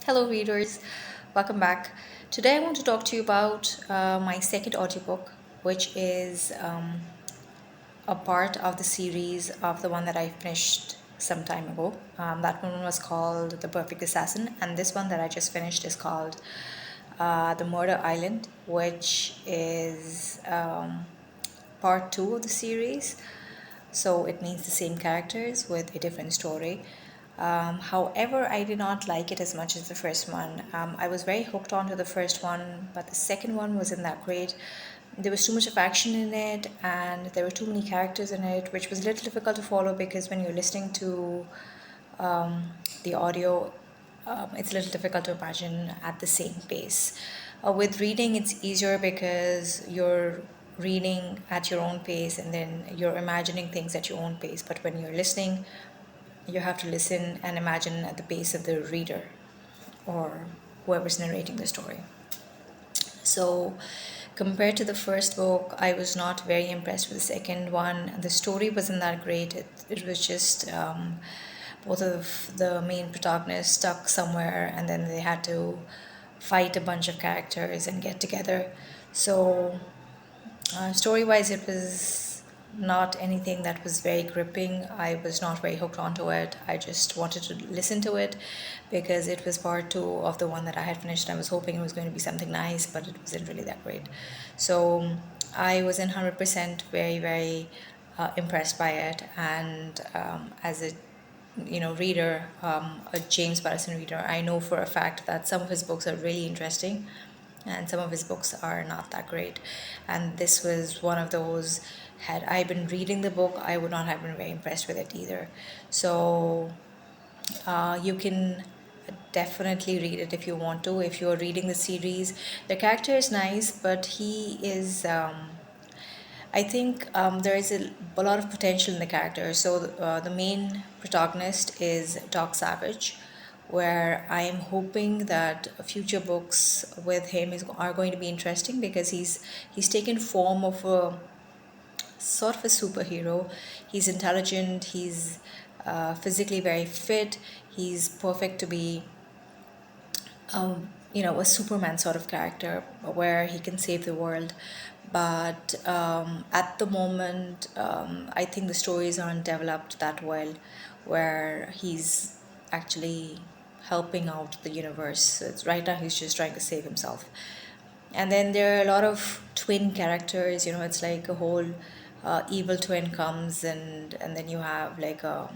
Hello, readers. Welcome back. Today, I want to talk to you about my second audiobook, which is a part of the series of the one that I finished some time ago. That one was called The Perfect Assassin, and this one that I just finished is called The Murder Island, which is part two of the series. So it means the same characters with a different story. However, I did not like it as much as the first one. I was very hooked onto the first one, but the second one wasn't that great. There was too much of action in it, and there were too many characters in it, which was a little difficult to follow because when you're listening to the audio, it's a little difficult to imagine at the same pace. With reading, it's easier because you're reading at your own pace and then you're imagining things at your own pace. But when you're listening, you have to listen and imagine at the pace of the reader or whoever's narrating the story. So, compared to the first book, I was not very impressed with the second one. The story wasn't that great. It was just both of the main protagonists stuck somewhere and then they had to fight a bunch of characters and get together. So, story wise, it was not anything that was very gripping. I was not very hooked onto it. I just wanted to listen to it because it was part two of the one that I had finished. I was hoping it was going to be something nice, but it wasn't really that great. So I was in 100% very impressed by it. And as a reader, a James Patterson reader, I know for a fact that some of his books are really interesting and some of his books are not that great. And this was one of those. Had I been reading the book, I would not have been very impressed with it either. So you can definitely read it if you want to. If you're reading the series, the character is nice, but he is. I think there is a lot of potential in the character. So the main protagonist is Doc Savage, where I am hoping that future books with him are going to be interesting because he's taken form of a sort of a superhero. He's intelligent. He's physically very fit. He's perfect to be a Superman sort of character where he can save the world. But at the moment, I think the stories aren't developed that well, where he's actually helping out the universe. So right now, he's just trying to save himself. And then there are a lot of twin characters. It's like a whole evil twin comes, and then you have like a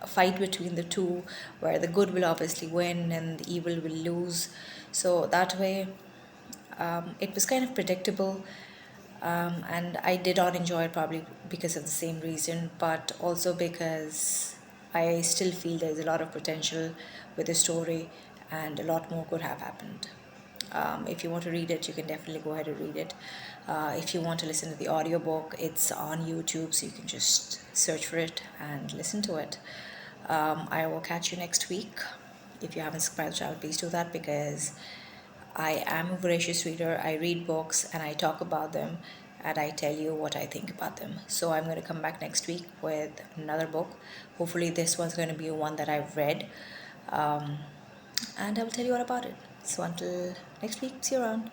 fight between the two where the good will obviously win and the evil will lose. So that way, it was kind of predictable. And I did not enjoy it probably because of the same reason, but also because I still feel there's a lot of potential with the story and a lot more could have happened. If you want to read it, you can definitely go ahead and read it. If you want to listen to the audiobook, it's on YouTube, so you can just search for it and listen to it. I will catch you next week. If you haven't subscribed to the channel, please do that because I am a voracious reader. I read books and I talk about them and I tell you what I think about them. So I'm going to come back next week with another book. Hopefully, this one's going to be one that I've read. And I will tell you all about it. So until next week, see you around.